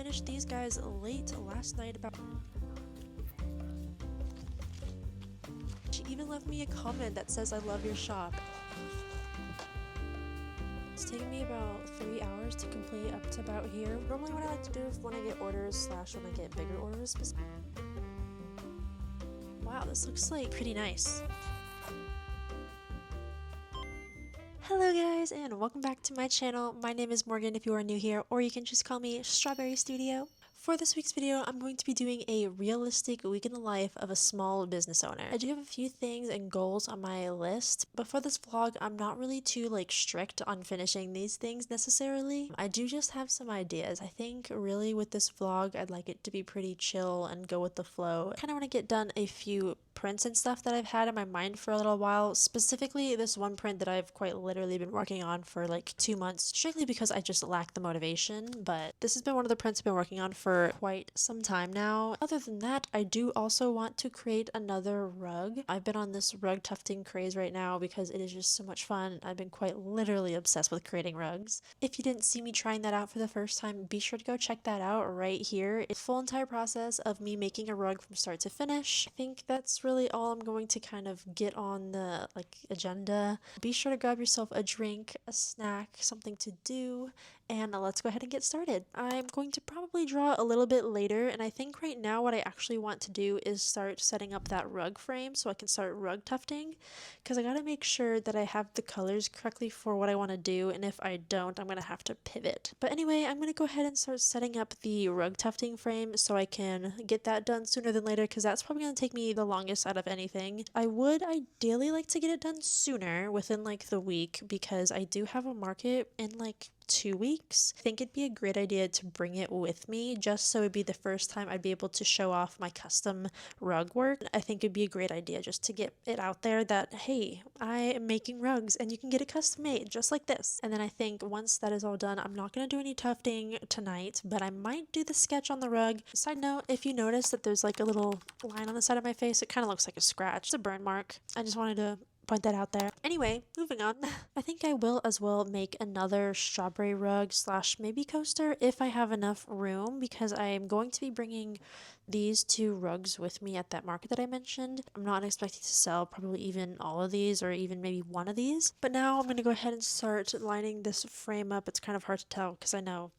finished these guys late last night about... She even left me a comment that says I love your shop. It's taken me about 3 hours to complete up to about here. Normally what I like to do is when I get orders / when I get bigger orders. Wow, this looks like pretty nice. Hello guys and welcome back to my channel. My name is Morgan if you are new here, or you can just call me Strawberristudio. For this week's video, I'm going to be doing a realistic week in the life of a small business owner. I do have a few things and goals on my list, but for this vlog, I'm not really too strict on finishing these things necessarily. I do just have some ideas. I think really with this vlog, I'd like it to be pretty chill and go with the flow. I kind of want to get done a few prints and stuff that I've had in my mind for a little while, specifically this one print that I've quite literally been working on for like 2 months, strictly because I just lack the motivation. But this has been one of the prints I've been working on for quite some time now. Other than that, I do also want to create another rug. I've been on this rug tufting craze right now because it is just so much fun. I've been quite literally obsessed with creating rugs. If you didn't see me trying that out for the first time, be sure to go check that out right here. It's a full entire process of me making a rug from start to finish. I think that's really all I'm going to kind of get on the agenda. Be sure to grab yourself a drink, a snack, something to do, and let's go ahead and get started. I'm going to probably draw a little bit later, and I think right now what I actually want to do is start setting up that rug frame so I can start rug tufting, because I gotta make sure that I have the colors correctly for what I want to do, and if I don't, I'm gonna have to pivot. But anyway, I'm gonna go ahead and start setting up the rug tufting frame so I can get that done sooner than later, because that's probably gonna take me the longest out of anything. I would ideally like to get it done sooner, within the week, because I do have a market in 2 weeks. I think it'd be a great idea to bring it with me, just so it'd be the first time I'd be able to show off my custom rug work. I think it'd be a great idea just to get it out there that, hey, I am making rugs and you can get it custom made just like this. And then I think once that is all done, I'm not going to do any tufting tonight, but I might do the sketch on the rug. Side note, if you notice that there's a little line on the side of my face, it kind of looks like a scratch. It's a burn mark. I just wanted to point that out there. Anyway, moving on. I think I will as well make another strawberry rug / maybe coaster if I have enough room, because I am going to be bringing these 2 rugs with me at that market that I mentioned. I'm not expecting to sell probably even all of these or even maybe one of these. But now I'm going to go ahead and start lining this frame up. It's kind of hard to tell because I know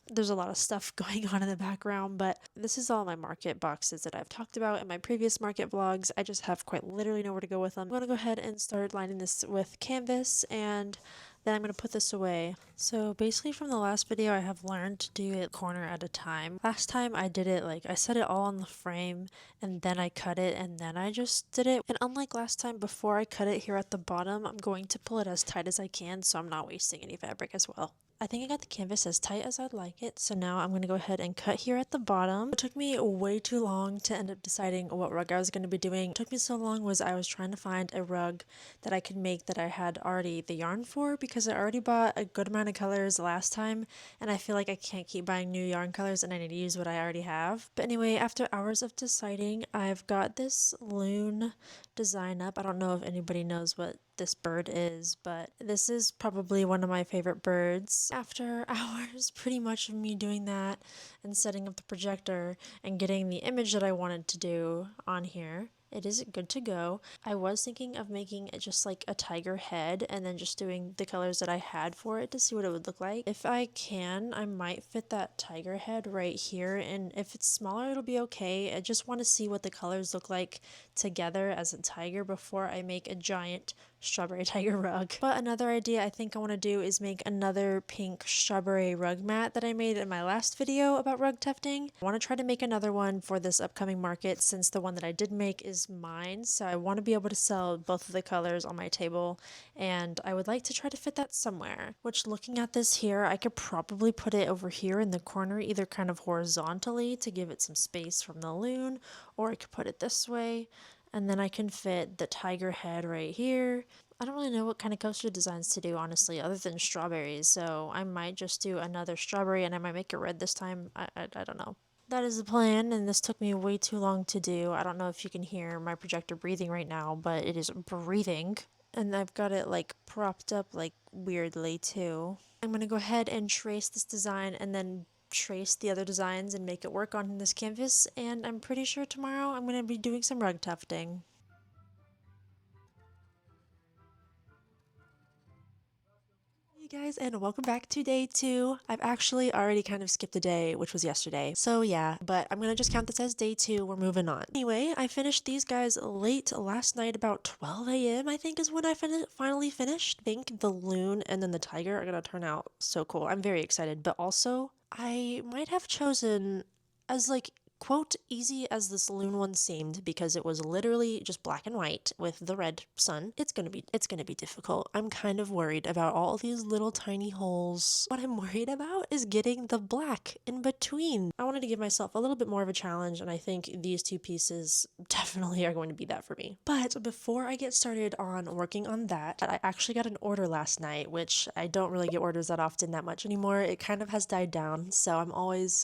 there's a lot of stuff going on in the background, but this is all my market boxes that I've talked about in my previous market vlogs. I just have quite literally nowhere to go with them. I'm going to go ahead and start lining this with canvas, and then I'm going to put this away. So basically from the last video, I have learned to do it corner at a time. Last time I did it I set it all on the frame and then I cut it and then I just did it. And unlike last time, before I cut it here at the bottom, I'm going to pull it as tight as I can so I'm not wasting any fabric as well. I think I got the canvas as tight as I'd like it, so now I'm going to go ahead and cut here at the bottom. It took me way too long to end up deciding what rug I was going to be doing. What took me so long was I was trying to find a rug that I could make that I had already the yarn for, because I already bought a good amount of colors last time, and I feel like I can't keep buying new yarn colors and I need to use what I already have. But anyway, after hours of deciding, I've got this loon design up. I don't know if anybody knows what this bird is, but this is probably one of my favorite birds. After hours pretty much of me doing that and setting up the projector and getting the image that I wanted to do on here, it is good to go. I was thinking of making it just a tiger head and then just doing the colors that I had for it to see what it would look like. If I can, I might fit that tiger head right here, and if it's smaller it'll be okay. I just want to see what the colors look like together as a tiger before I make a giant strawberry tiger rug. But another idea I think I want to do is make another pink strawberry rug mat that I made in my last video about rug tufting. I want to try to make another one for this upcoming market, since the one that I did make is mine, so I want to be able to sell both of the colors on my table, and I would like to try to fit that somewhere. Which, looking at this here, I could probably put it over here in the corner, either kind of horizontally to give it some space from the loon, or I could put it this way, and then I can fit the tiger head right here. I don't really know what kind of coaster designs to do, honestly, other than strawberries, so I might just do another strawberry and I might make it red this time. I don't know. That is the plan, and this took me way too long to do. I don't know if you can hear my projector breathing right now, but it is breathing. And I've got it propped up weirdly too. I'm going to go ahead and trace this design and then trace the other designs and make it work on this canvas, and I'm pretty sure tomorrow I'm going to be doing some rug tufting. Hey guys, and welcome back to day 2. I've actually already kind of skipped a day, which was yesterday. So yeah, but I'm gonna just count this as day 2. We're moving on. Anyway, I finished these guys late last night, about 12 a.m. I think is when I finally finished. I think the loon and then the tiger are gonna turn out so cool. I'm very excited, but also I might have chosen as like quote easy as the saloon one seemed, because it was literally just black and white with the red sun. It's gonna be difficult. I'm kind of worried about all these little tiny holes. What I'm worried about is getting the black in between. I wanted to give myself a little bit more of a challenge, and I think these two pieces definitely are going to be that for me. But before I get started on working on that, I actually got an order last night, which I don't really get orders that often that much anymore. It kind of has died down, so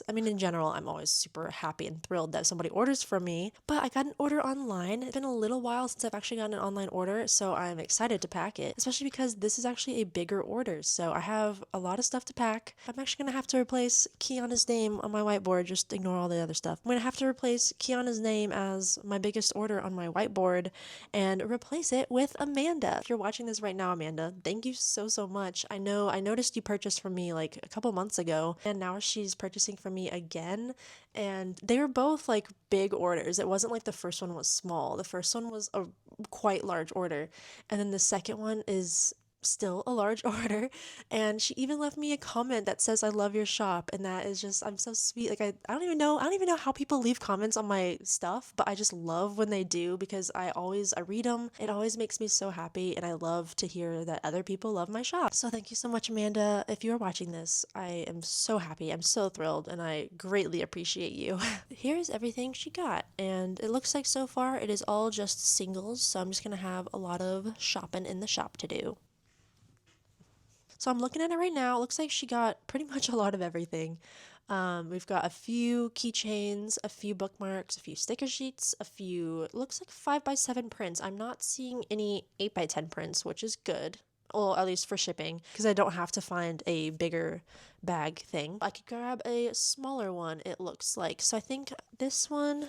in general, I'm always super happy and thrilled that somebody orders from me. But I got an order online. It's been a little while since I've actually gotten an online order, so I'm excited to pack it, especially because this is actually a bigger order. So I have a lot of stuff to pack. I'm actually gonna have to replace Kiana's name on my whiteboard. Just ignore all the other stuff. I'm gonna have to replace Kiana's name as my biggest order on my whiteboard and replace it with Amanda. If you're watching this right now, Amanda, thank you so much. I noticed you purchased from me like a couple months ago, and now she's purchasing from me again, and they were both like big orders. It wasn't like the first one was small. The first one was a quite large order, and then the second one is still a large order. And she even left me a comment that says I love your shop, and that is just, I'm so sweet. Like I don't even know how people leave comments on my stuff, but I just love when they do, because I read them. It always makes me so happy, and I love to hear that other people love my shop. So thank you so much, Amanda. If you're watching this, I am so happy. I'm so thrilled, and I greatly appreciate you. Here's everything she got, and it looks like so far it is all just singles, so I'm just gonna have a lot of shopping in the shop to do. So I'm looking at it right now. It looks like she got pretty much a lot of everything. We've got a few keychains, a few bookmarks, a few sticker sheets, a few, it looks like 5x7 prints. I'm not seeing any 8x10 prints, which is good. Well, at least for shipping, because I don't have to find a bigger bag thing. I could grab a smaller one, it looks like. So I think this one,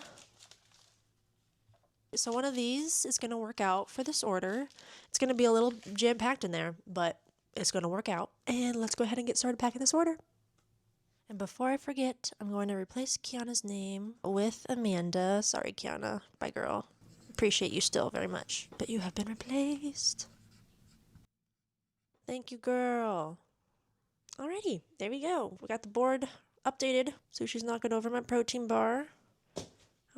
so one of these is going to work out for this order. It's going to be a little jam-packed in there, but it's going to work out. And let's go ahead and get started packing this order. And before I forget, I'm going to replace Kiana's name with Amanda. Sorry, Kiana. Bye, girl. Appreciate you still very much. But you have been replaced. Thank you, girl. Alrighty, there we go. We got the board updated. Sushi's knocking over my protein bar.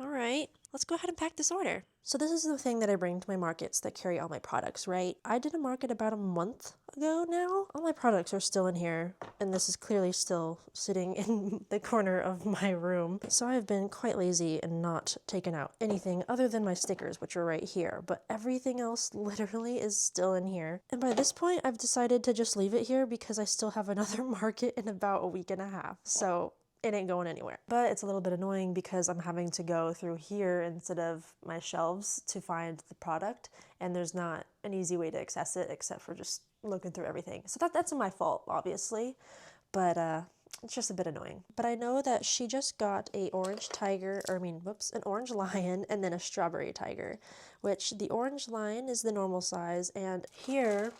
Alright, let's go ahead and pack this order. So this is the thing that I bring to my markets that carry all my products, right? I did a market about a month ago now. All my products are still in here, and this is clearly still sitting in the corner of my room. So I've been quite lazy and not taken out anything other than my stickers, which are right here, but everything else literally is still in here. And by this point, I've decided to just leave it here because I still have another market in about a week and a half. So it ain't going anywhere. But it's a little bit annoying because I'm having to go through here instead of my shelves to find the product, and there's not an easy way to access it except for just looking through everything. So that's my fault, obviously, but it's just a bit annoying. But I know that she just got an orange lion and then a strawberry tiger, which the orange lion is the normal size, and here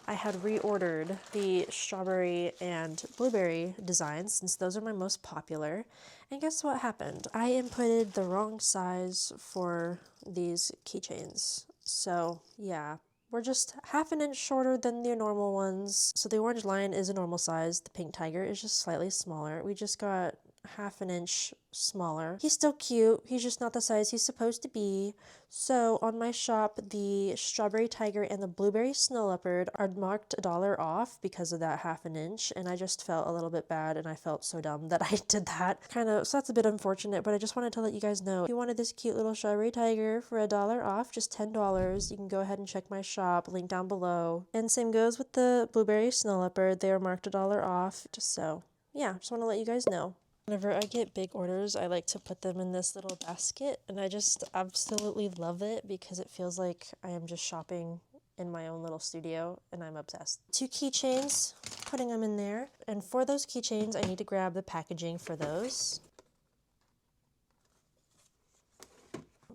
I had reordered the strawberry and blueberry designs since those are my most popular. And guess what happened? I inputted the wrong size for these keychains. So yeah, we're just half an inch shorter than the normal ones. So the orange lion is a normal size. The pink tiger is just slightly smaller. We just got half an inch smaller. He's still cute. He's just not the size he's supposed to be. So on my shop, the strawberry tiger and the blueberry snow leopard are marked $1 off because of that half an inch. And I just felt a little bit bad, and I felt so dumb that I did that. So that's a bit unfortunate, but I just wanted to let you guys know, if you wanted this cute little strawberry tiger for $1 off, just $10, you can go ahead and check my shop, link down below. And same goes with the blueberry snow leopard. They are marked $1 off. Just so, yeah, just want to let you guys know. Whenever I get big orders, I like to put them in this little basket, and I just absolutely love it because it feels like I am just shopping in my own little studio, and I'm obsessed. 2 keychains putting them in there. And for those keychains, I need to grab the packaging for those.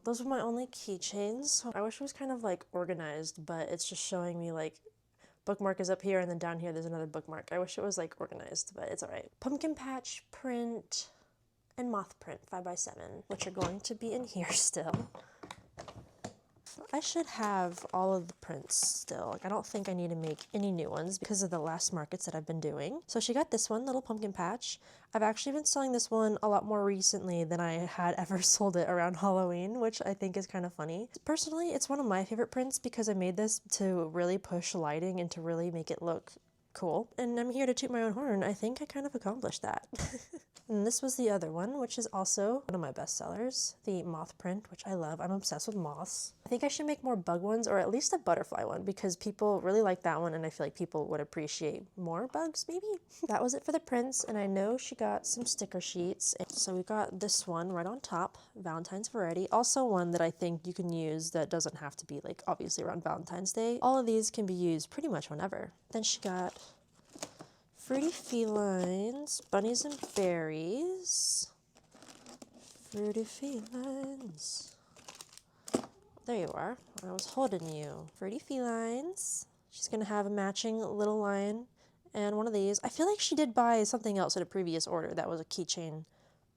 Those were my only keychains. I wish it was kind of like organized, but it's just showing me like bookmark is up here and then down here there's another bookmark. I wish it was like organized, but it's all right. Pumpkin patch print and moth print 5x7, which are going to be in here still. I should have all of the prints still. Like, I don't think I need to make any new ones because of the last markets that I've been doing. So she got this one, little pumpkin patch. I've actually been selling this one a lot more recently than I had ever sold it around Halloween, which I think is kind of funny. Personally, it's one of my favorite prints because I made this to really push lighting and to really make it look cool. And I'm here to toot my own horn. I think I kind of accomplished that. And this was the other one, which is also one of my best sellers, the moth print, which I love. I'm obsessed with moths. I think I should make more bug ones, or at least a butterfly one, because people really like that one, and I feel like people would appreciate more bugs, maybe? That was it for the prints, and I know she got some sticker sheets. So we got this one right on top, Valentine's Variety. Also one that I think you can use that doesn't have to be, like, obviously around Valentine's Day. All of these can be used pretty much whenever. Then she got Fruity Felines, Bunnies and Berries. Fruity Felines. There you are. I was holding you. Fruity Felines. She's going to have a matching little lion and one of these. I feel like she did buy something else at a previous order that was a keychain,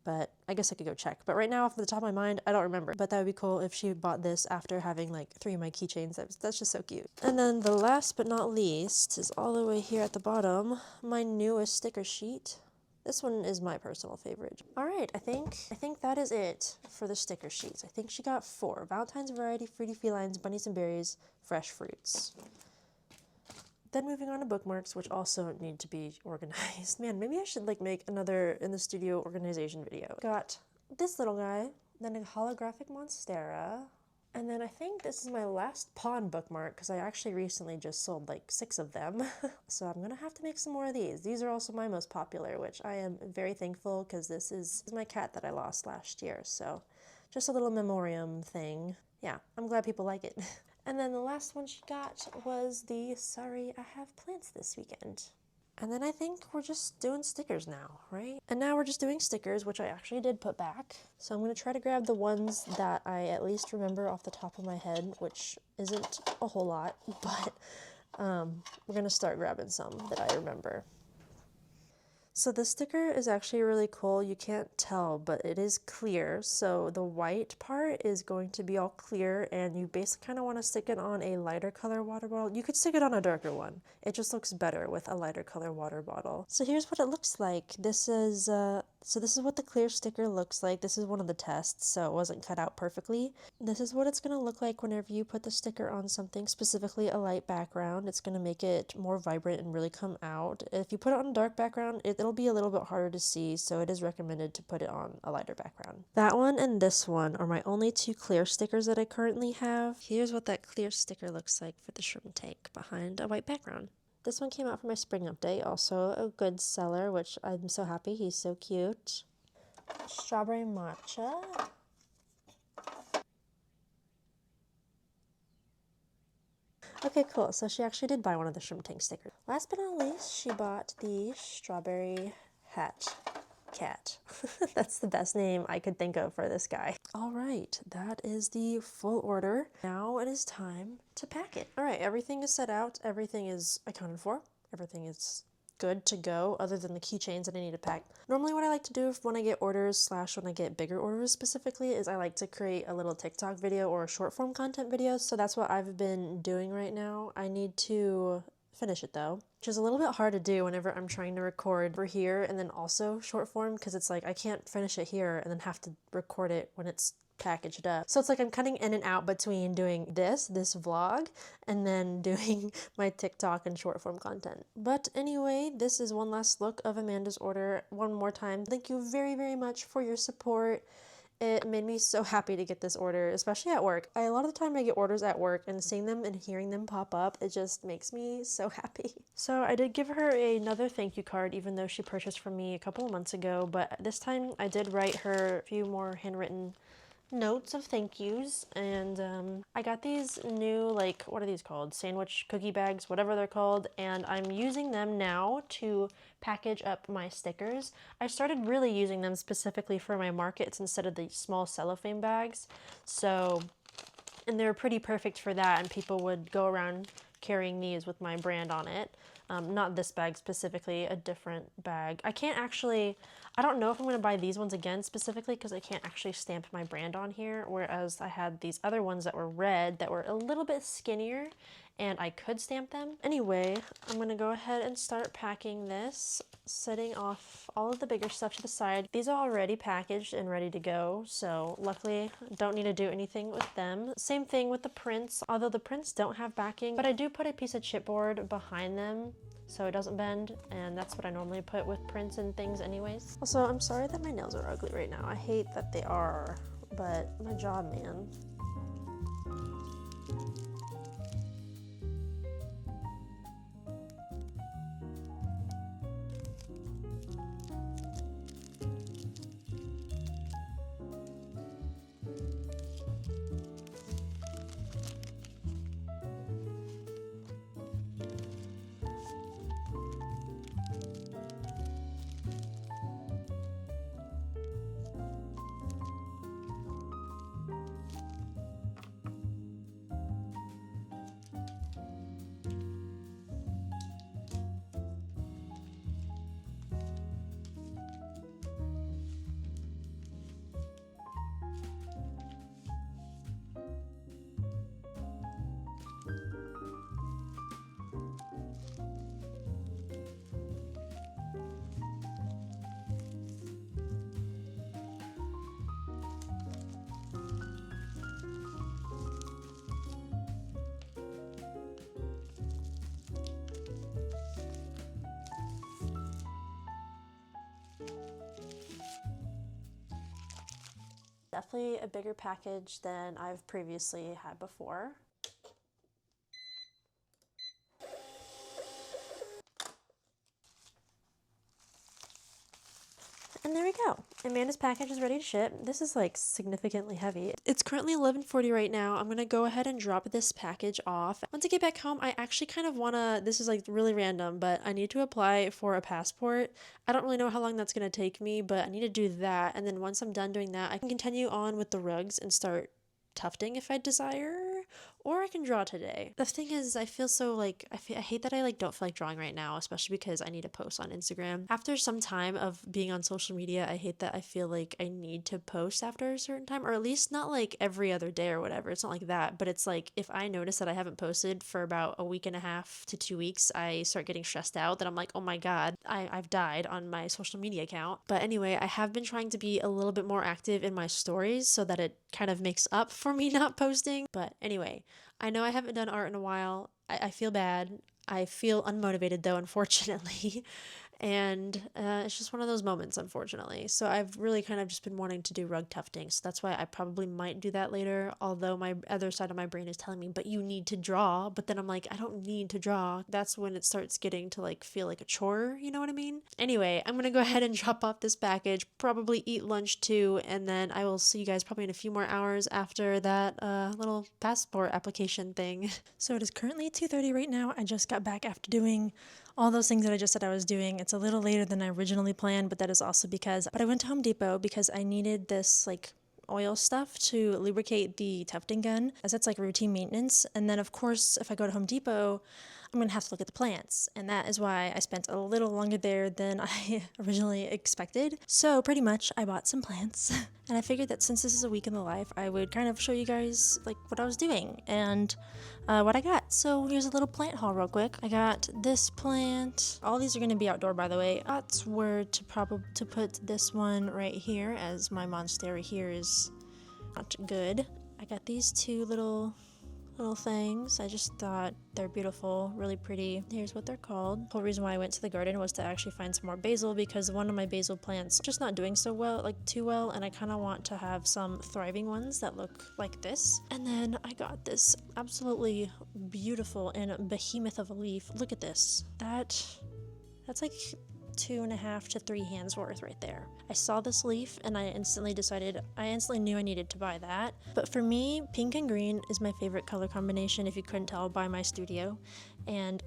but I guess I could go check. But right now, off the top of my mind, I don't remember. But that would be cool if she bought this after having like 3 of my keychains. That's just so cute. And then the last but not least is all the way here at the bottom, my newest sticker sheet. This one is my personal favorite. All right, I think that is it for the sticker sheets. I think she got 4. Valentine's Variety, Fruity Felines, Bunnies and Berries, Fresh Fruits. Then moving on to bookmarks, which also need to be organized. Man, maybe I should like make another in the studio organization video. Got this little guy, then a holographic monstera, and then I think this is my last pawn bookmark because I actually recently just sold like 6 of them. So I'm gonna have to make some more of these. These are also my most popular, which I am very thankful because this is my cat that I lost last year. So just a little memoriam thing. Yeah, I'm glad people like it. And then the last one she got was the Sorry I Have Plants This Weekend. And then I think we're just doing stickers now, right? And now we're just doing stickers, which I actually did put back. So I'm going to try to grab the ones that I at least remember off the top of my head, which isn't a whole lot, but we're going to start grabbing some that I remember. So the sticker is actually really cool. You can't tell, but it is clear. So the white part is going to be all clear, and you basically kind of want to stick it on a lighter color water bottle. You could stick it on a darker one. It just looks better with a lighter color water bottle. So here's what it looks like. This is what the clear sticker looks like. This is one of the tests, so it wasn't cut out perfectly. This is what it's going to look like whenever you put the sticker on something, specifically a light background. It's going to make it more vibrant and really come out. If you put it on a dark background, it'll be a little bit harder to see, so it is recommended to put it on a lighter background. That one and this one are my only 2 clear stickers that I currently have. Here's what that clear sticker looks like for the shrimp tank behind a white background. This one came out for my spring update, also a good seller, which I'm so happy. He's so cute. Strawberry matcha. Okay, cool. So she actually did buy one of the shrimp tank stickers. Last but not least, she bought the strawberry hat cat. That's the best name I could think of for this guy. All right, that is the full order. Now it is time to pack it. All right, everything is set out. Everything is accounted for. Everything is good to go other than the keychains that I need to pack. Normally what I like to do when I get orders / when I get bigger orders specifically is I like to create a little TikTok video or a short form content video. So that's what I've been doing right now. I need to finish it though, which is a little bit hard to do whenever I'm trying to record for here and then also short form, because it's like I can't finish it here and then have to record it when it's packaged up. So it's like I'm cutting in and out between doing this vlog and then doing my TikTok and short form content. But anyway, this is one last look of Amanda's order. One more time, thank you very, very much for your support. It made me so happy to get this order, especially at work. A lot of the time I get orders at work and seeing them and hearing them pop up, it just makes me so happy. So I did give her another thank you card, even though she purchased from me a couple of months ago, but this time I did write her a few more handwritten notes of thank yous, and I got these new, like, what are these called? Sandwich cookie bags, whatever they're called, and I'm using them now to package up my stickers. I started really using them specifically for my markets instead of the small cellophane bags, so, and they're pretty perfect for that, and people would go around carrying these with my brand on it. Not this bag specifically, a different bag. I don't know if I'm going to buy these ones again specifically because I can't actually stamp my brand on here, whereas I had these other ones that were red that were a little bit skinnier and I could stamp them. Anyway, I'm going to go ahead and start packing this, setting off all of the bigger stuff to the side. These are already packaged and ready to go, so luckily don't need to do anything with them. Same thing with the prints, although the prints don't have backing, but I do put a piece of chipboard behind them so it doesn't bend, and that's what I normally put with prints and things anyways. Also, I'm sorry that my nails are ugly right now. I hate that they are, but my job, man. Definitely a bigger package than I've previously had before. And there we go. Amanda's package is ready to ship. This is like significantly heavy. It's currently 11:40 right now. I'm gonna go ahead and drop this package off. Once I get back home, I actually kind of wanna, this is like really random, but I need to apply for a passport. I don't really know how long that's gonna take me, but I need to do that. And then once I'm done doing that, I can continue on with the rugs and start tufting if I desire, or I can draw today. The thing is, I feel so like, I hate that I like don't feel like drawing right now, especially because I need to post on Instagram. After some time of being on social media, I hate that I feel like I need to post after a certain time, or at least not like every other day or whatever. It's not like that, but it's like if I notice that I haven't posted for about a week and a half to 2 weeks, I start getting stressed out that I'm like, oh my god, I've died on my social media account. But anyway, I have been trying to be a little bit more active in my stories so that it kind of makes up for me not posting. But anyway, I know I haven't done art in a while. I feel bad. I feel unmotivated though, unfortunately. And it's just one of those moments, unfortunately. So I've really kind of just been wanting to do rug tufting. So that's why I probably might do that later. Although my other side of my brain is telling me, but you need to draw. But then I'm like, I don't need to draw. That's when it starts getting to like feel like a chore. You know what I mean? Anyway, I'm going to go ahead and drop off this package, probably eat lunch too. And then I will see you guys probably in a few more hours after that little passport application thing. So it is currently 2:30 right now. I just got back after doing all those things that I just said I was doing. It's a little later than I originally planned, but that is also but I went to Home Depot because I needed this like oil stuff to lubricate the tufting gun, as that's like routine maintenance. And then of course, if I go to Home Depot, I'm gonna have to look at the plants, and that is why I spent a little longer there than I originally expected. So pretty much I bought some plants and I figured that since this is a week in the life, I would kind of show you guys like what I was doing and what I got. So here's a little plant haul real quick. I got this plant. All these are gonna be outdoor, by the way. Thoughts were to put this one right here, as my monstera here is not good. I got these two little things. I just thought they're beautiful, really pretty. Here's what they're called. The whole reason why I went to the garden was to actually find some more basil, because one of my basil plants just not doing so well, like too well, and I kind of want to have some thriving ones that look like this. And then I got this absolutely beautiful and behemoth of a leaf. Look at this. That's like 2.5 to 3 hands worth right there. I saw this leaf and I instantly knew I needed to buy that. But for me, pink and green is my favorite color combination, if you couldn't tell by my studio. And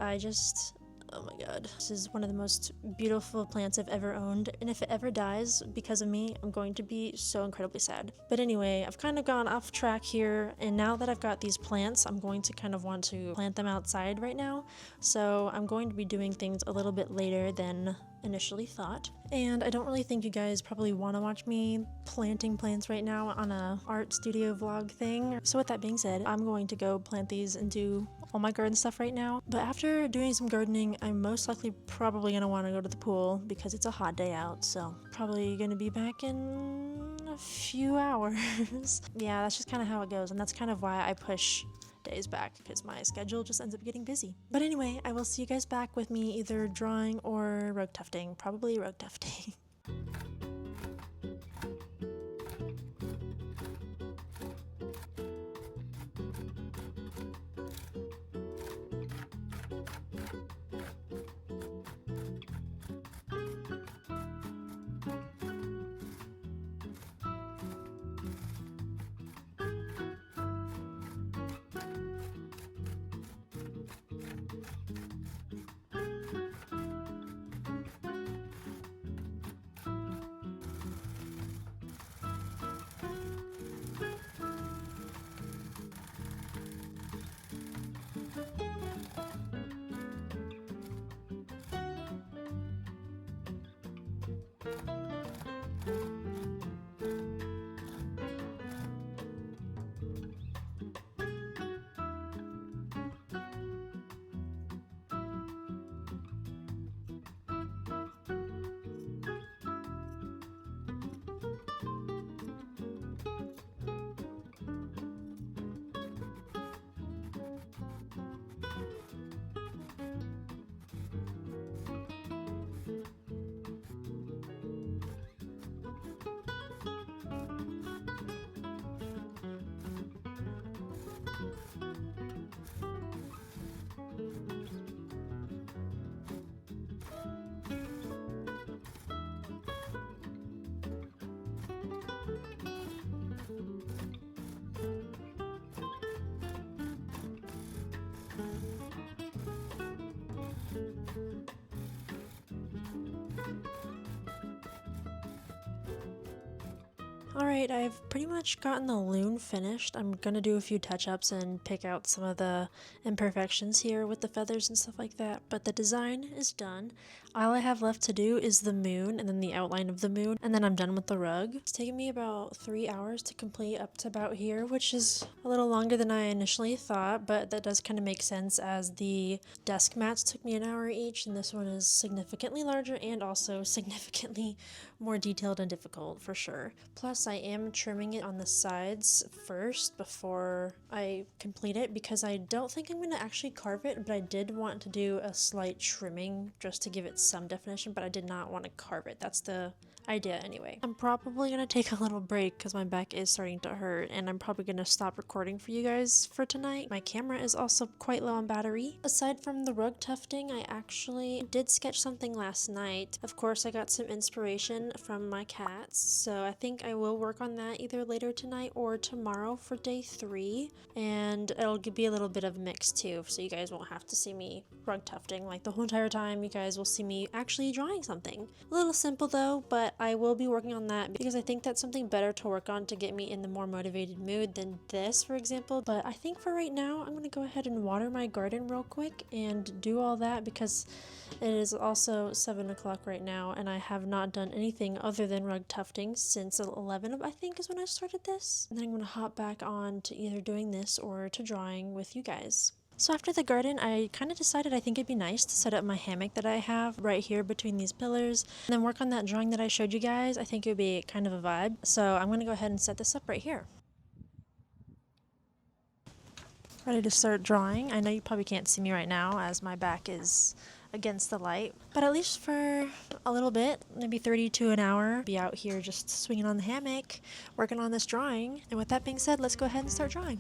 oh my god, this is one of the most beautiful plants I've ever owned, and if it ever dies because of me, I'm going to be so incredibly sad. But anyway, I've kind of gone off track here, and now that I've got these plants, I'm going to kind of want to plant them outside right now. So I'm going to be doing things a little bit later than initially thought. And I don't really think you guys probably want to watch me planting plants right now on a art studio vlog thing. So with that being said, I'm going to go plant these and do all my garden stuff right now. But after doing some gardening, I'm most likely probably going to want to go to the pool because it's a hot day out. So probably going to be back in a few hours. Yeah, that's just kind of how it goes. And that's kind of why I push days back, because my schedule just ends up getting busy. But anyway, I will see you guys back with me either drawing or rug tufting. Probably rug tufting. Alright, I've pretty much gotten the loon finished. I'm gonna do a few touch-ups and pick out some of the imperfections here with the feathers and stuff like that, but the design is done. All I have left to do is the moon and then the outline of the moon, and then I'm done with the rug. It's taken me about 3 hours to complete up to about here, which is a little longer than I initially thought, but that does kind of make sense as the desk mats took me an hour each, and this one is significantly larger and also significantly more detailed and difficult for sure. Plus, I am trimming it on the sides first before I complete it because I don't think I'm going to actually carve it, but I did want to do a slight trimming just to give it some definition, but I did not want to carve it. That's the idea anyway. I'm probably going to take a little break because my back is starting to hurt, and I'm probably going to stop recording for you guys for tonight. My camera is also quite low on battery. Aside from the rug tufting, I actually did sketch something last night. Of course, I got some inspiration from my cats, so I think I will work on that either later tonight or tomorrow for day 3, and it'll be a little bit of a mix too, so you guys won't have to see me rug tufting like the whole entire time. You guys will see me actually drawing something. A little simple though, but I will be working on that because I think that's something better to work on to get me in the more motivated mood than this, for example. But I think for right now, I'm going to go ahead and water my garden real quick and do all that because it is also 7 o'clock right now, and I have not done anything other than rug tufting since 11, I think, is when I started this. And then I'm going to hop back on to either doing this or to drawing with you guys. So after the garden, I kind of decided I think it'd be nice to set up my hammock that I have right here between these pillars and then work on that drawing that I showed you guys. I think it would be kind of a vibe. So I'm going to go ahead and set this up right here. Ready to start drawing. I know you probably can't see me right now as my back is against the light, but at least for a little bit, maybe 30 to an hour, be out here just swinging on the hammock, working on this drawing. And with that being said, let's go ahead and start drawing.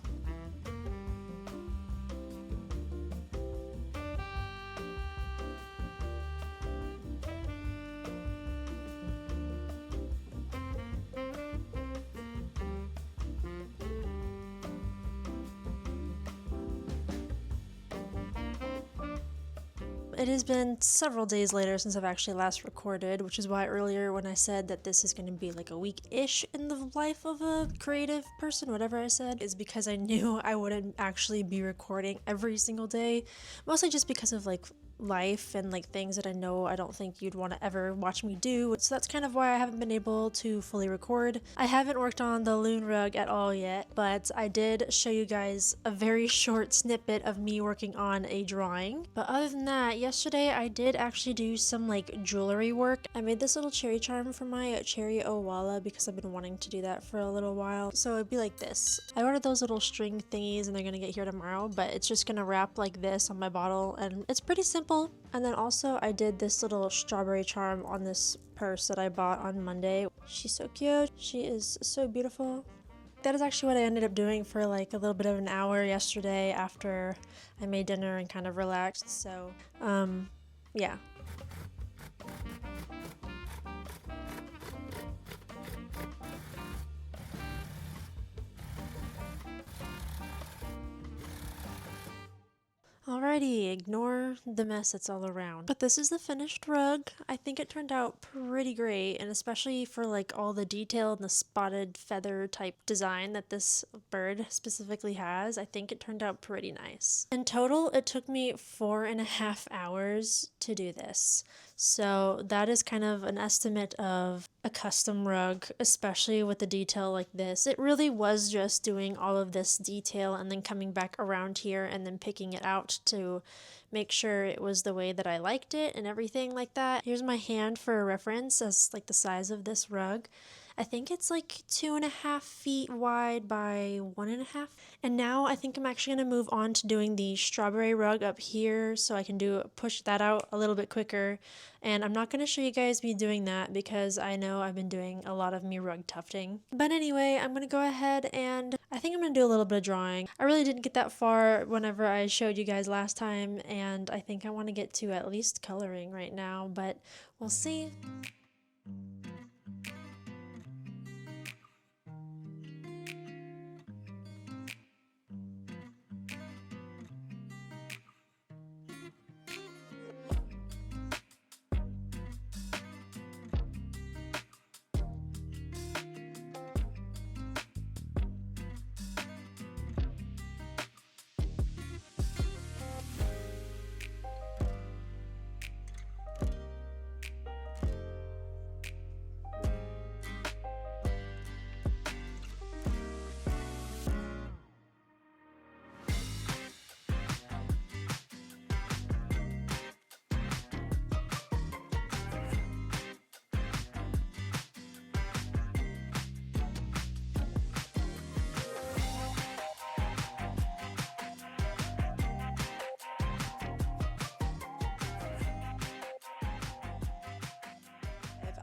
it has been several days later since I've actually last recorded, which is why earlier when I said that this is going to be like a week-ish in the life of a creative person, whatever I said, is because I knew I wouldn't actually be recording every single day, mostly just because of like life and like things that I know I don't think you'd want to ever watch me do. So that's kind of why I haven't been able to fully record. I haven't worked on the loon rug at all yet, but I did show you guys a very short snippet of me working on a drawing. But other than that, yesterday I did actually do some like jewelry work. I made this little cherry charm for my cherry owala because I've been wanting to do that for a little while. So it'd be like this. I ordered those little string thingies and they're gonna get here tomorrow, but it's just gonna wrap like this on my bottle and it's pretty simple. And then also I did this little strawberry charm on this purse that I bought on Monday. She's so cute. She is so beautiful. That is actually what I ended up doing for like a little bit of an hour yesterday after I made dinner and kind of relaxed. So, yeah. Alrighty, ignore the mess that's all around. But this is the finished rug. I think it turned out pretty great, and especially for like all the detail and the spotted feather type design that this bird specifically has, I think it turned out pretty nice. In total, it took me 4.5 hours to do this. So that is kind of an estimate of a custom rug, especially with the detail like this. It really was just doing all of this detail and then coming back around here and then picking it out to make sure it was the way that I liked it and everything like that. Here's my hand for a reference as like the size of this rug. I think it's like 2.5 feet wide by 1.5. And now I think I'm actually going to move on to doing the strawberry rug up here so I can push that out a little bit quicker. And I'm not going to show you guys me doing that because I know I've been doing a lot of me rug tufting. But anyway, I'm going to go ahead and I think I'm going to do a little bit of drawing. I really didn't get that far whenever I showed you guys last time, and I think I want to get to at least coloring right now, but we'll see.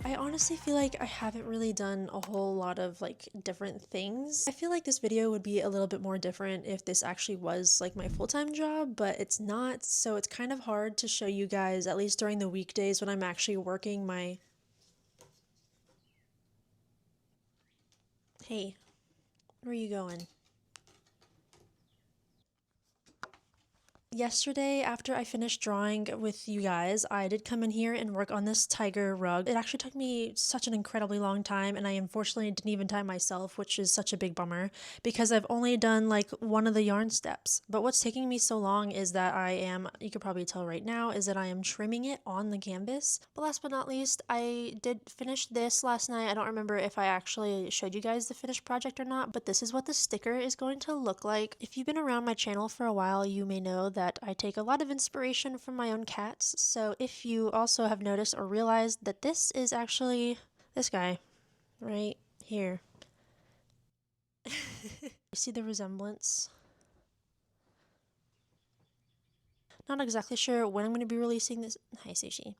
I honestly feel like I haven't really done a whole lot of like different things. I feel like this video would be a little bit more different if this actually was like my full-time job, but it's not, so it's kind of hard to show you guys, at least during the weekdays when I'm actually working my... Hey, where are you going? Yesterday, after I finished drawing with you guys, I did come in here and work on this tiger rug. It actually took me such an incredibly long time, and I unfortunately didn't even tie myself, which is such a big bummer, because I've only done like one of the yarn steps. But what's taking me so long is that you could probably tell right now, is that I am trimming it on the canvas. But last but not least, I did finish this last night. I don't remember if I actually showed you guys the finished project or not, but this is what the sticker is going to look like. If you've been around my channel for a while, you may know that I take a lot of inspiration from my own cats. So if you also have noticed or realized that this is actually this guy right here. You see the resemblance? Not exactly sure when I'm going to be releasing this. Hi, Sushi.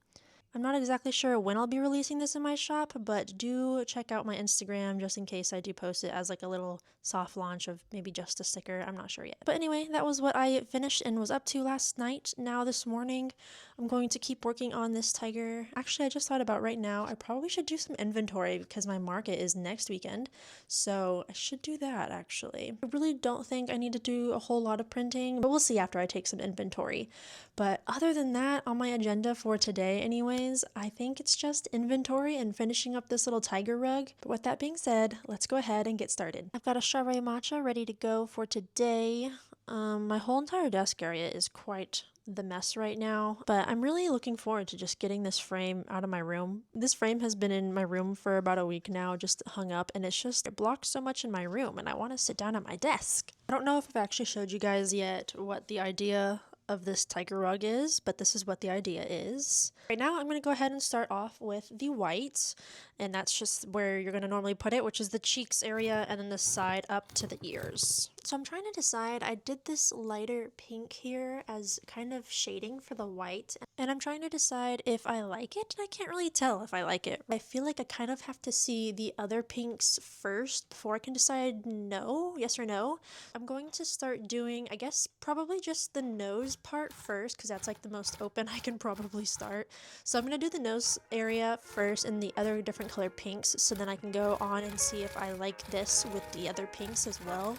I'm not exactly sure when I'll be releasing this in my shop, but do check out my Instagram just in case I do post it as like a little soft launch of maybe just a sticker. I'm not sure yet. But anyway, that was what I finished and was up to last night. Now this morning, I'm going to keep working on this tiger. Actually, I just thought about right now, I probably should do some inventory because my market is next weekend. So I should do that actually. I really don't think I need to do a whole lot of printing, but we'll see after I take some inventory. But other than that, on my agenda for today anyways, I think it's just inventory and finishing up this little tiger rug. But with that being said, let's go ahead and get started. I've got a strawberry matcha ready to go for today. My whole entire desk area is quite the mess right now, but I'm really looking forward to just getting this frame out of my room. This frame has been in my room for about a week now, just hung up, and it blocks so much in my room, and I want to sit down at my desk. I don't know if I've actually showed you guys yet what the idea of this tiger rug is, but this is what the idea is. Right now, I'm going to go ahead and start off with the white, and that's just where you're going to normally put it, which is the cheeks area and then the side up to the ears. So I'm trying to decide, I did this lighter pink here as kind of shading for the white, and I'm trying to decide if I like it, and I can't really tell if I like it. I feel like I kind of have to see the other pinks first before I can decide yes or no. I'm going to start doing, I guess, probably just the nose part first, because that's like the most open I can probably start. So I'm going to do the nose area first and the other different color pinks, so then I can go on and see if I like this with the other pinks as well.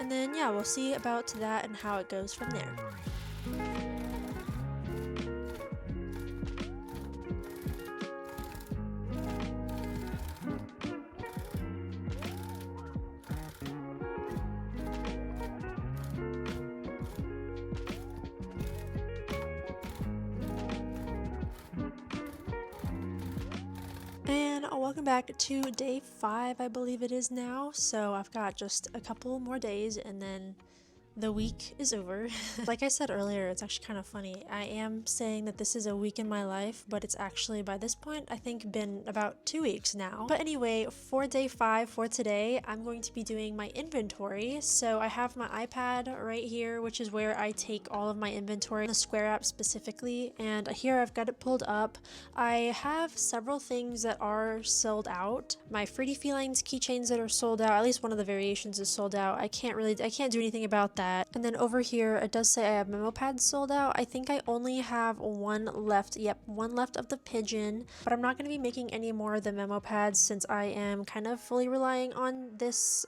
And then yeah, we'll see about that and how it goes from there. And welcome back to day 5, I believe it is now. So I've got just a couple more days and then the week is over. Like I said earlier, it's actually kind of funny. I am saying that this is a week in my life, but it's actually by this point I think been about 2 weeks now. But anyway, for day 5 for today, I'm going to be doing my inventory. So I have my iPad right here, which is where I take all of my inventory, the Square app specifically, and here I've got it pulled up. I have several things that are sold out. My Fruity Felines keychains that are sold out, at least one of the variations is sold out. I can't do anything about that. And then over here it does say I have memo pads sold out. I think I only have one left. Yep, one left of the pigeon, but I'm not going to be making any more of the memo pads since I am kind of fully relying on this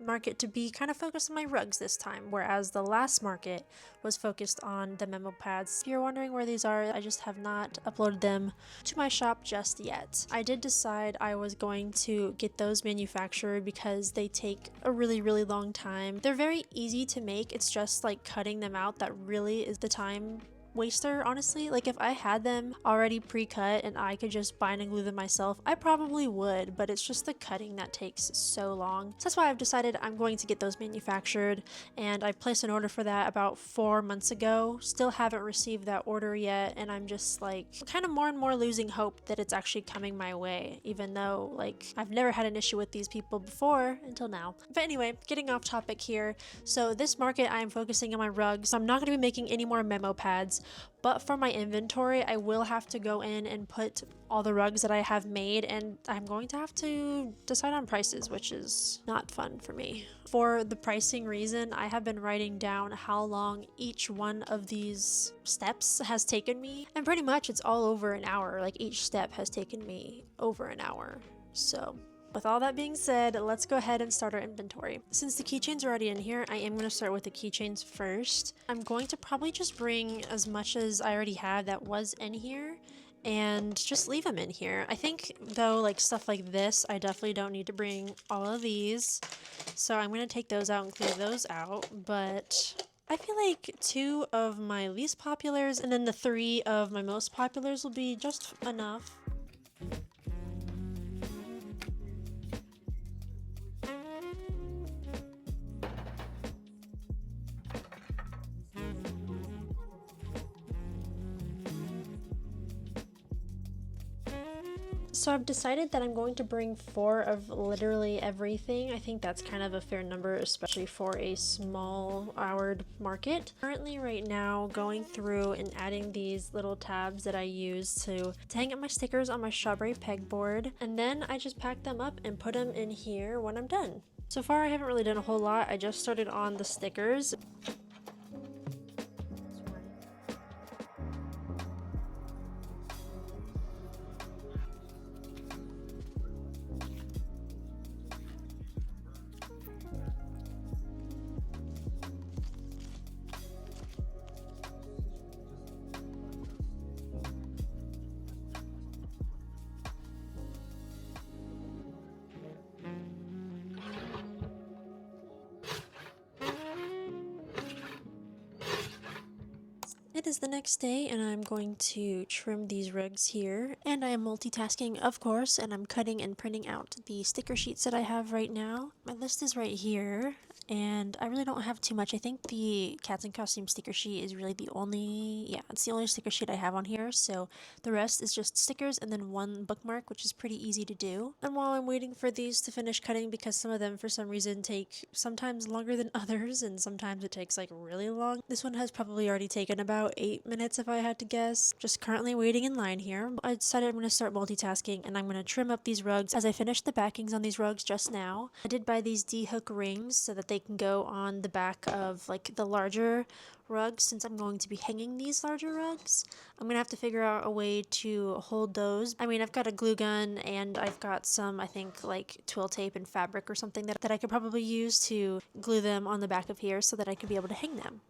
market to be kind of focused on my rugs this time, whereas the last market was focused on the memo pads. If you're wondering where these are, I just have not uploaded them to my shop just yet. I did decide I was going to get those manufactured because they take a really long time. They're very easy to make. It's just like cutting them out that really is the time waster, honestly. Like if I had them already pre-cut and I could just bind and glue them myself, I probably would, but it's just the cutting that takes so long. So that's why I've decided I'm going to get those manufactured, and I placed an order for that about 4 months ago. Still haven't received that order yet, and I'm just like kind of more and more losing hope that it's actually coming my way, even though like I've never had an issue with these people before until now. But anyway, getting off topic here. So this market, I'm focusing on my rugs. I'm not going to be making any more memo pads. But for my inventory, I will have to go in and put all the rugs that I have made, and I'm going to have to decide on prices, which is not fun for me. For the pricing reason, I have been writing down how long each one of these steps has taken me, and pretty much it's all over an hour. Like each step has taken me over an hour. So with all that being said, let's go ahead and start our inventory. Since the keychains are already in here, I am going to start with the keychains first. I'm going to probably just bring as much as I already have that was in here and just leave them in here. I think though, like stuff like this, I definitely don't need to bring all of these. So I'm going to take those out and clear those out. But I feel like 2 of my least populars and then the 3 of my most populars will be just enough. So I've decided that I'm going to bring 4 of literally everything. I think that's kind of a fair number, especially for a small houred market. Currently right now going through and adding these little tabs that I use to hang up my stickers on my strawberry pegboard, and then I just pack them up and put them in here when I'm done. So far I haven't really done a whole lot. I just started on the stickers. is the next day and I'm going to trim these rugs here, and I am multitasking of course, and I'm cutting and printing out the sticker sheets that I have right now. My list is right here and I really don't have too much. I think the Cats in Costume sticker sheet is really it's the only sticker sheet I have on here, so the rest is just stickers and then one bookmark, which is pretty easy to do. And while I'm waiting for these to finish cutting, because some of them for some reason take sometimes longer than others and sometimes it takes like really long, this one has probably already taken about 8 minutes if I had to guess. Just currently waiting in line here. I decided I'm going to start multitasking and I'm going to trim up these rugs as I finished the backings on these rugs just now. I did buy these D-hook rings so that they can go on the back of like the larger rugs. Since I'm going to be hanging these larger rugs, I'm gonna have to figure out a way to hold those. I mean, I've got a glue gun and I've got some, I think, like twill tape and fabric or something that I could probably use to glue them on the back of here so that I could be able to hang them.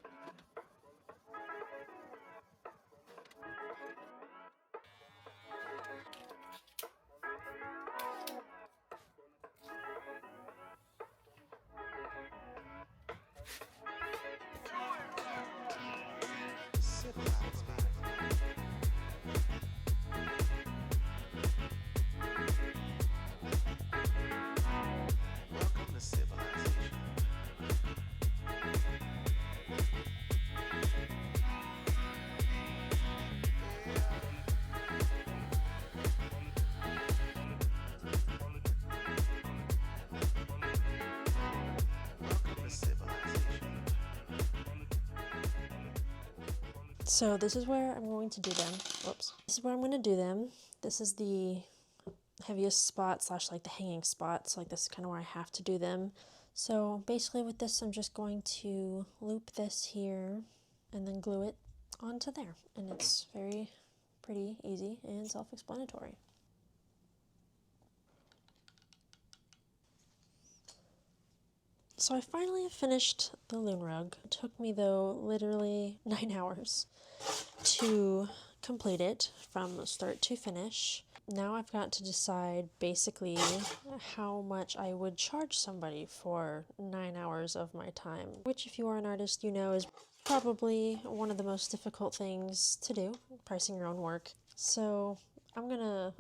So this is where I'm going to do them. Whoops. This is where I'm going to do them. This is the heaviest spot slash like the hanging spot. So like this is kind of where I have to do them. So basically with this, I'm just going to loop this here and then glue it onto there. And it's pretty easy and self-explanatory. So I finally finished the loon rug. It took me though literally 9 hours to complete it from start to finish. Now I've got to decide basically how much I would charge somebody for 9 hours of my time, which if you are an artist, you know is probably one of the most difficult things to do, pricing your own work. So I'm gonna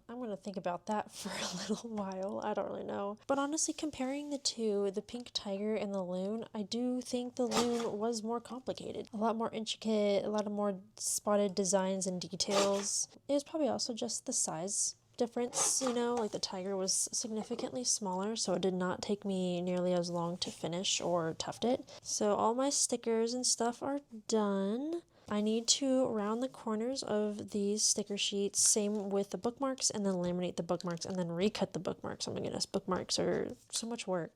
think about that for a little while. I don't really know. But honestly, comparing the two, the pink tiger and the loon, I do think the loon was more complicated. A lot more intricate, a lot of more spotted designs and details. It was probably also just the size difference, you know, like the tiger was significantly smaller, so it did not take me nearly as long to finish or tuft it. So all my stickers and stuff are done. I need to round the corners of these sticker sheets, same with the bookmarks, and then laminate the bookmarks and then recut the bookmarks. Oh my goodness, bookmarks are so much work.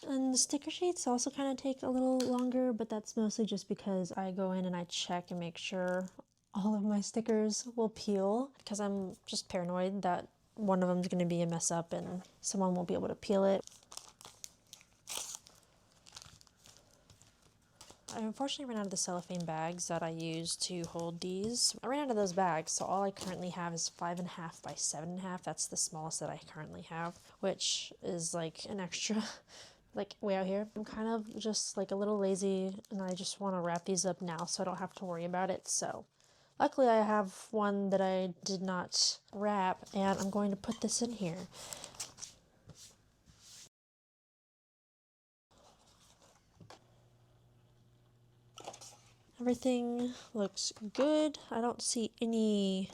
And the sticker sheets also kind of take a little longer, but that's mostly just because I go in and I check and make sure all of my stickers will peel, because I'm just paranoid that one of them is going to be a mess up and someone won't be able to peel it. I unfortunately ran out of the cellophane bags that I used to hold these. I ran out of those bags, so all I currently have is 5.5 by 7.5. That's the smallest that I currently have, which is like an extra, like way out here. I'm kind of just like a little lazy and I just want to wrap these up now so I don't have to worry about it. So luckily I have one that I did not wrap, and I'm going to put this in here. Everything looks good. I don't see any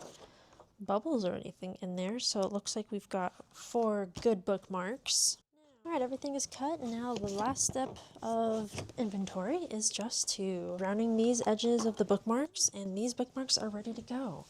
bubbles or anything in there, so it looks like we've got 4 good bookmarks. Alright, everything is cut, and now the last step of inventory is just to rounding these edges of the bookmarks, and these bookmarks are ready to go.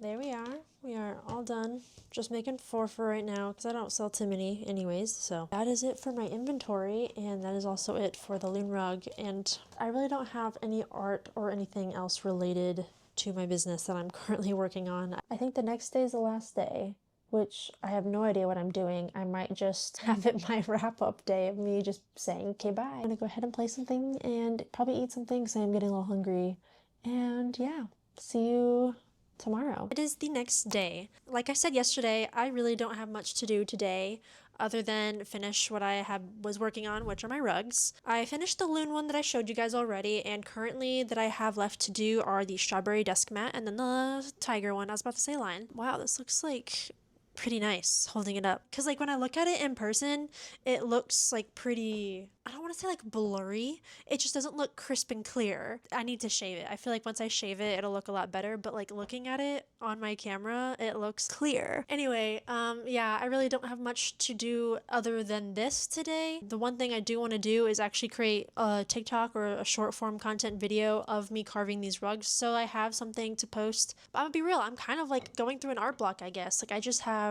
There we are. We are all done. Just making 4 for right now because I don't sell too many anyways. So that is it for my inventory, and that is also it for the loon rug. And I really don't have any art or anything else related to my business that I'm currently working on. I think the next day is the last day, which I have no idea what I'm doing. I might just have it my wrap-up day of me just saying, okay, bye. I'm gonna go ahead and play something and probably eat something because I'm getting a little hungry. And yeah, see you tomorrow. It is the next day. Like I said yesterday, I really don't have much to do today. other than finish what I was working on, which are my rugs. I finished the loon one that I showed you guys already, and currently that I have left to do are the strawberry desk mat and then the tiger one. I was about to say lion. Wow, this looks like pretty nice holding it up, because like when I look at it in person, it looks like pretty, I don't want to say like blurry, it just doesn't look crisp and clear. I need to shave it. I feel like once I shave it, it'll look a lot better, but like looking at it on my camera, it looks clear. Anyway, yeah, I really don't have much to do other than this today. The one thing I do want to do is actually create a TikTok or a short form content video of me carving these rugs, so I have something to post. But I'm gonna be real, I'm kind of like going through an art block, I guess. Like I just have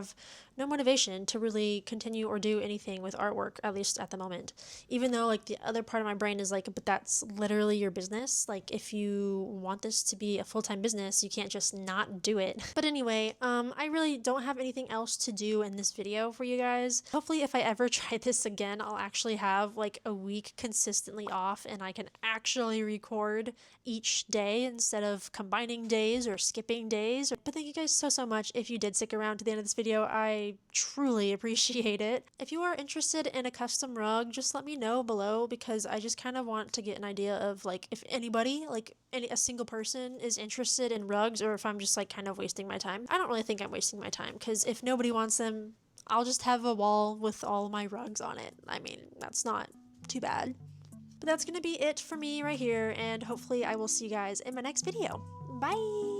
no motivation to really continue or do anything with artwork, at least at the moment. Even though like the other part of my brain is like, but that's literally your business. Like if you want this to be a full-time business, you can't just not do it. But anyway, I really don't have anything else to do in this video for you guys. Hopefully if I ever try this again, I'll actually have like a week consistently off and I can actually record each day instead of combining days or skipping days. But thank you guys so much if you did stick around to the end of this video. I truly appreciate it. If you are interested in a custom rug, just let me know below, because I just kind of want to get an idea of like if anybody, like a single person is interested in rugs, or if I'm just like kind of wasting my time. I don't really think I'm wasting my time, because if nobody wants them, I'll just have a wall with all my rugs on it. I mean, that's not too bad. But that's gonna be it for me right here, and hopefully I will see you guys in my next video. Bye!